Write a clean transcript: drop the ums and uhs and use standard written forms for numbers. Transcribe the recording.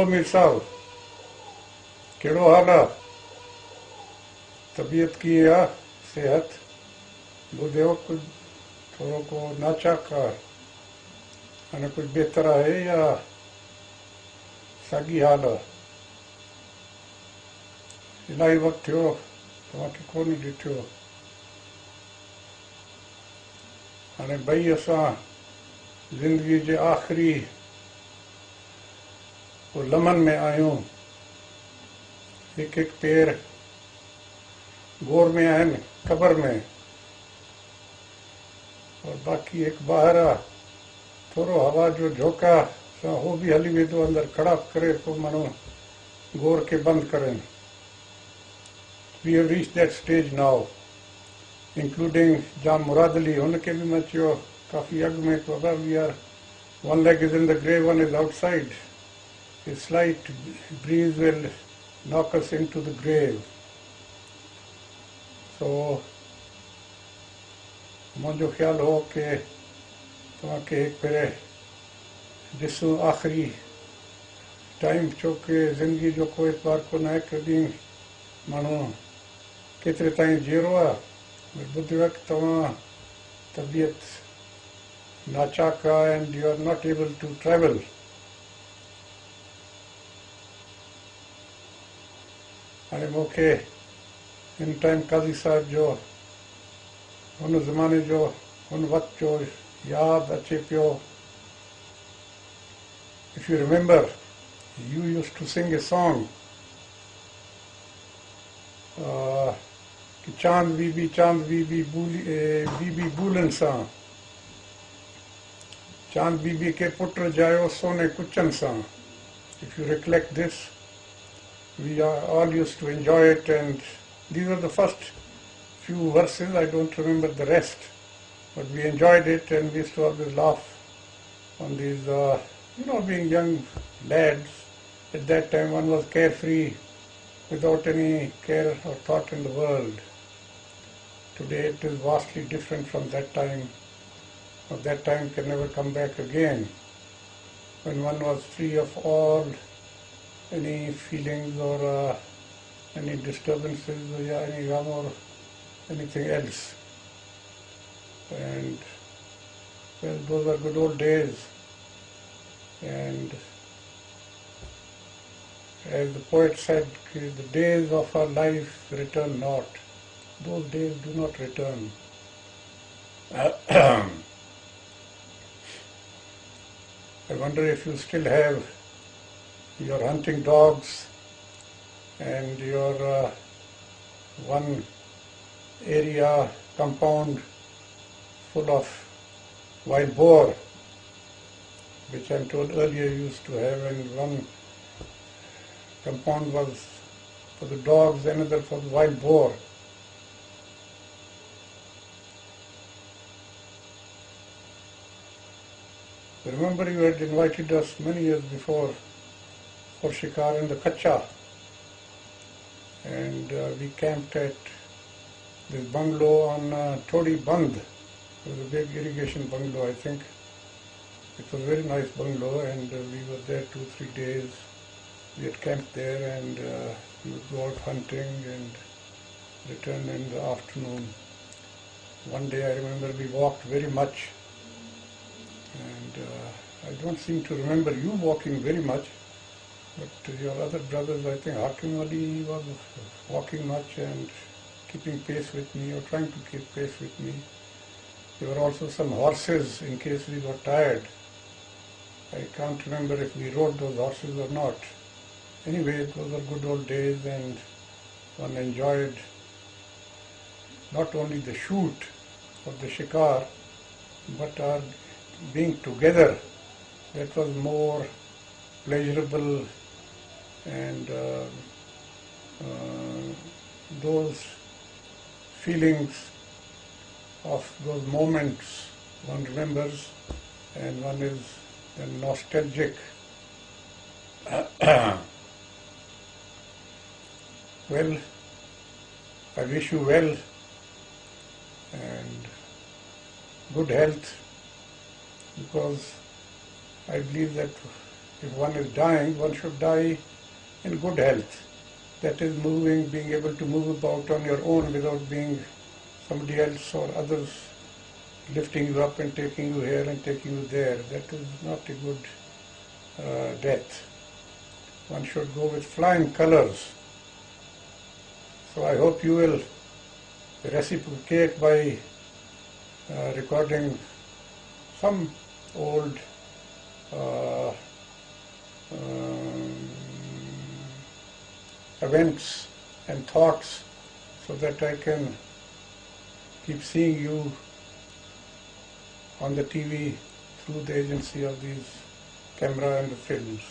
मीर साहब कहिड़ो हाल आहे? तबीयत कीअं आहे? सेहत? ॿुधियो कुझु थोरो को नाचाक आहे, हाणे कुझु बहितर आहे या साॻी हाल आहे? इलाही वक़्तु थियो तव्हांखे कोन ॾिठो। हाणे ॿई असां ज़िंदगी जे आख़िरी लम्हनि में आहियूं। हिकु हिकु पेर गोर में आहिनि, क़बर में, और बाक़ी हिकु ॿाहिरि आहे। थोरो हवा जो झोंका सां उहो बि हली वेंदो अंदरि खड़ाप करे, पोइ माण्हू गोर खे बंदि करनि। We have reach that stage now, including Jam Muradali. हुनखे बि मां चयो काफ़ी अॻु में, तो बाबा we are one leg is in the grave, one is outside. A slight breeze will knock us into the grave. So मुंहिंजो ख़्यालु हो कि तव्हांखे हिकु भेरे ॾिसूं आख़िरी टाइम, छो कि ज़िंदगी जो को एतबार कोन आहे कॾहिं माण्हू केतिरे ताईं जीअरो आहे। ॿुधियो आहे कि तव्हां तबियत नाचाक आहे and you are not able to travel. हाणे मूंखे हिन टाइम काज़ी साहिब जो हुन ज़माने जो हुन वक़्त जो यादि अचे पियो। If you remember, you used to sing a song, कि चांद बीबी बूलन सां, चांद बीबी के पुट जायो सोने कुचन सां. If you recollect this, we all used to enjoy it, and these were the first few verses. I don't remember the rest, but we enjoyed it, and we used to always laugh on these, being young lads. At that time one was carefree, without any care or thought in the world. Today it is vastly different from that time, but that time can never come back again, when one was free of all any feelings or any disturbances or any rum or anything else. And well, those were good old days, and as the poet said, the days of our life return not. Those days do not return. I wonder if you still have your hunting dogs and your one area compound full of wild boar, which I'm told earlier you used to have, and one compound was for the dogs, another for the wild boar. Remember, you had invited us many years before for shikar in the Kacha, and we camped at this bungalow on Todi Band. It was a big irrigation bungalow, I think. It was a very nice bungalow, and we were there 2-3 days. We had camped there, and we would go out hunting and return in the afternoon. One day I remember we walked very much, and I don't seem to remember you walking very much, but your other brothers, I think Hakim Ali was walking much and keeping pace with me, or trying to keep pace with me. There were also some horses in case we got tired. I can't remember if we rode those horses or not. Anyway, those were good old days, and one enjoyed not only the shoot of the shikar, but our being together. That was more pleasurable, and those feelings of those moments one remembers, and one is then nostalgic. Well, I wish you well and good health, because I believe that if one is dying, one should die in good health. That is moving, being able to move about on your own without being somebody else or others lifting you up and taking you here and taking you there. That is not a good death. One should go with flying colors. So I hope you will reciprocate by recording some old events and thoughts so that I can keep seeing you on the TV through the agency of these camera and the films.